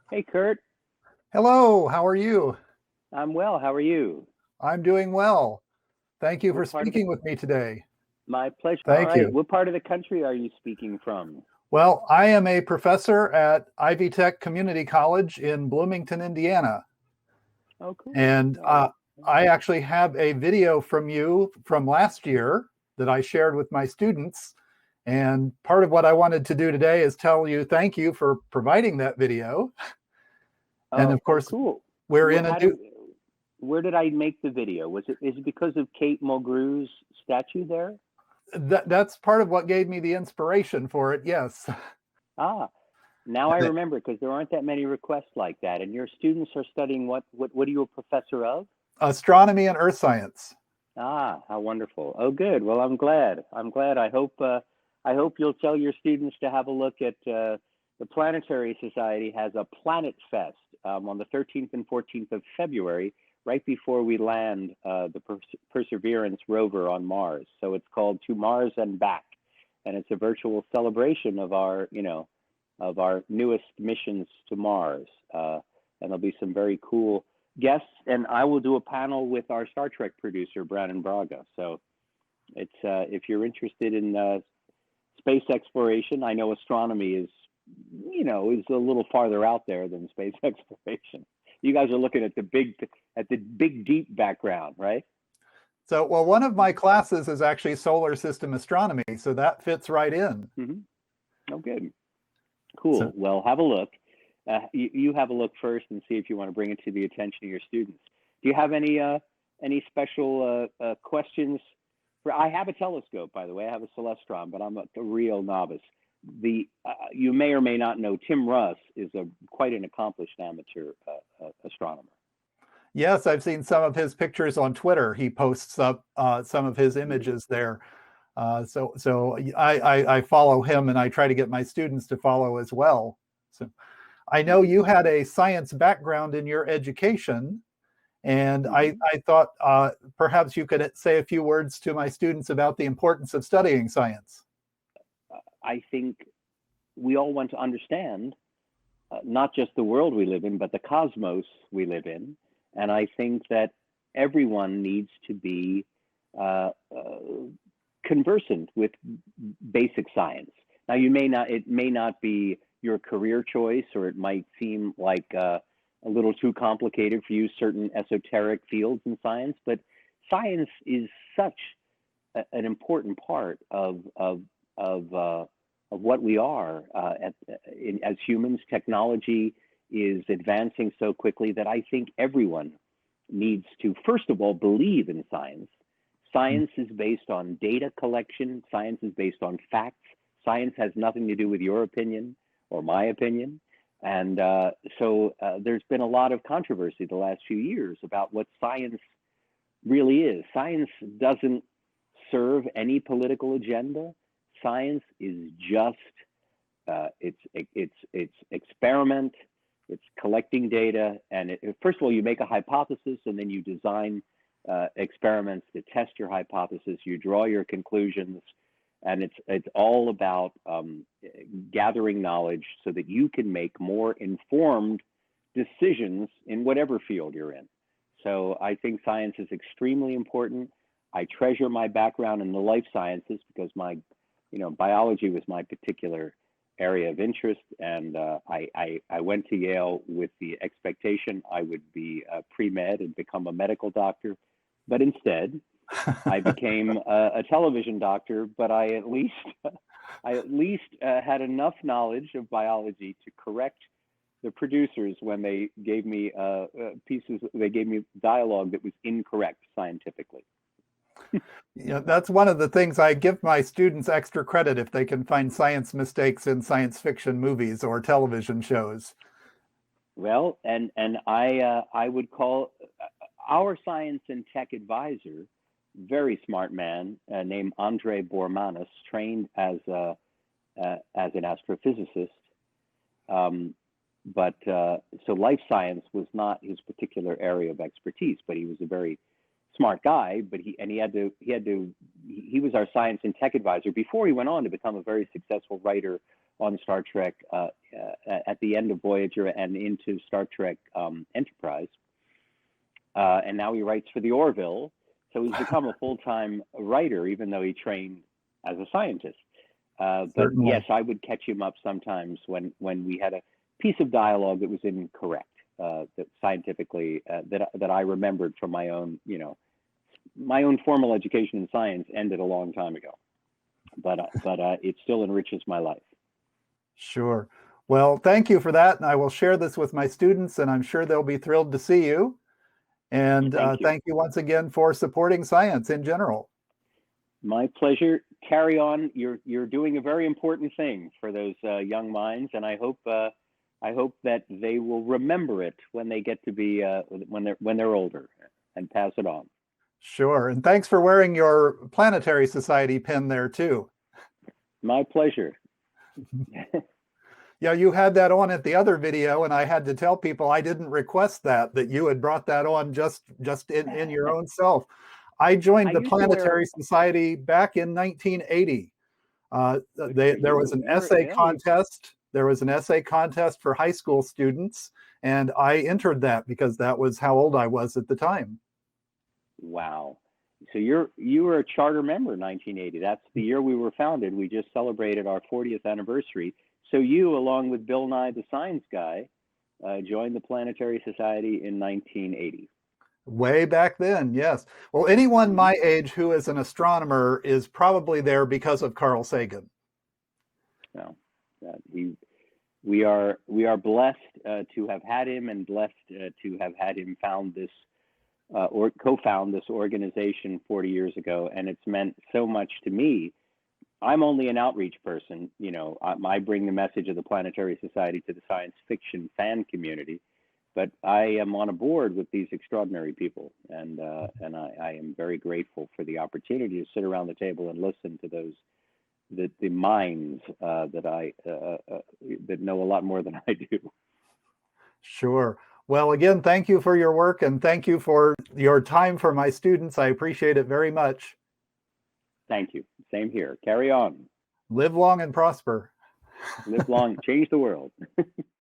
Hey, Kurt. Hello, how are you? I'm well. How are you? I'm doing well. Thank you for What part of the? speaking with me today. My pleasure. All Thank right. you. What part of the country are you speaking from? Well, I am a professor at Ivy Tech Community College in Bloomington, Indiana. Oh, cool. And All right. I actually have a video from you from last year that I shared with my students. And part of what I wanted to do today is tell you thank you for providing that video. And Oh, of course, cool. we're Where, in a how did? Where did I make the video? Is it because of Kate Mulgrew's statue there? that's part of what gave me the inspiration for it. Yes. Ah, now I And remember because there aren't that many requests like that. And your students are studying what? What are you a professor of? astronomy and earth science. Ah, how wonderful. Oh, good. Well, I'm glad. I'm glad. I hope you'll tell your students to have a look at the Planetary Society has a Planet Fest on the 13th and 14th of February, right before we land the Perseverance rover on Mars. So it's called To Mars and Back, and it's a virtual celebration of of our newest missions to Mars. And there'll be some very cool guests, and I will do a panel with our Star Trek producer, Brandon Braga. So it's if you're interested in space exploration, I know astronomy is a little farther out there than space exploration. You guys are looking at the big deep background, right? So, well, one of my classes is actually solar system astronomy, so that fits right in. Mm-hmm. Oh, good, So, cool. Well, have a look. You have a look first and see if you want to bring it to the attention of your students. Do you have any special questions? I have a telescope, by the way. I have a Celestron, but I'm a real novice. The You may or may not know Tim Russ is a quite an accomplished amateur astronomer. yes, I've seen some of his pictures on Twitter. He posts up some of his images there. So I follow him and I try to get my students to follow as well. So I know you Mm-hmm. had a science background in your education, and Mm-hmm. I thought perhaps you could say a few words to my students about the importance of studying science. I think we all want to understand not just the world we live in, but the cosmos we live in. And I think that everyone needs to be uh, uh, conversant with basic science. Now, it may not be your career choice, or it might seem like a little too complicated for you, certain esoteric fields in science, but science is such an important part of of what we are as humans. Technology is advancing so quickly that I think everyone needs to, first of all, believe in science. Science is based on data collection. Science is based on facts. Science has nothing to do with your opinion or my opinion. And there's been a lot of controversy the last few years about what science really is. Science doesn't serve any political agenda. Science is just it's experiment. It's collecting data, and first of all, you make a hypothesis, and then you design experiments to test your hypothesis. You draw your conclusions, and it's all about gathering knowledge so that you can make more informed decisions in whatever field you're in. So I think science is extremely important. I treasure my background in the life sciences because biology was my particular area of interest, and I went to Yale with the expectation I would be pre-med and become a medical doctor, but instead I became a television doctor. But I at least had enough knowledge of biology to correct the producers when they gave me pieces. They gave me dialogue that was incorrect scientifically. That's one of the things I give my students extra credit if they can find science mistakes in science fiction movies or television shows. Well, and I would call our science and tech advisor, very smart man named Andre Bormanis, trained as an astrophysicist. Um, but So life science was not his particular area of expertise, but he was a very smart guy. But he was our science and tech advisor before he went on to become a very successful writer on Star Trek at the end of Voyager and into Star Trek Enterprise. And now he writes for the Orville. So he's become a full-time writer, even though he trained as a scientist. But yes, I would catch him up sometimes when we had a piece of dialogue that was incorrect, that scientifically, that I remembered from my own, my own formal education in science ended a long time ago. But it still enriches my life. Sure. Well, thank you for that. And I will share this with my students, and I'm sure they'll be thrilled to see you. And thank you once again for supporting science in general. My pleasure. Carry on. You're doing a very important thing for those young minds, and I hope that they will remember it when they get to be when they're older, and pass it on. Sure. And thanks for wearing your Planetary Society pin there too. My pleasure. Yeah, you had that on at the other video, and I had to tell people I didn't request that you had brought that on just in your own self. I joined the Planetary Society back in 1980. There was an essay contest. There was an essay contest for high school students, and I entered that because that was how old I was at the time. Wow. So you were a charter member in 1980. That's the year we were founded. We just celebrated our 40th anniversary. So you, along with Bill Nye, the science guy, joined the Planetary Society in 1980. Way back then, yes. Well, anyone my age who is an astronomer is probably there because of Carl Sagan. No, we are blessed to have had him, and blessed to have had him found this or co-found this organization 40 years ago, and it's meant so much to me. I'm only an outreach person. I bring the message of the Planetary Society to the science fiction fan community, but I am on a board with these extraordinary people, and I am very grateful for the opportunity to sit around the table and listen to the minds that know a lot more than I do. Sure. Well, again, thank you for your work, and thank you for your time for my students. I appreciate it very much. Thank you. Same here. Carry on. Live long and prosper. Live long. Change the world.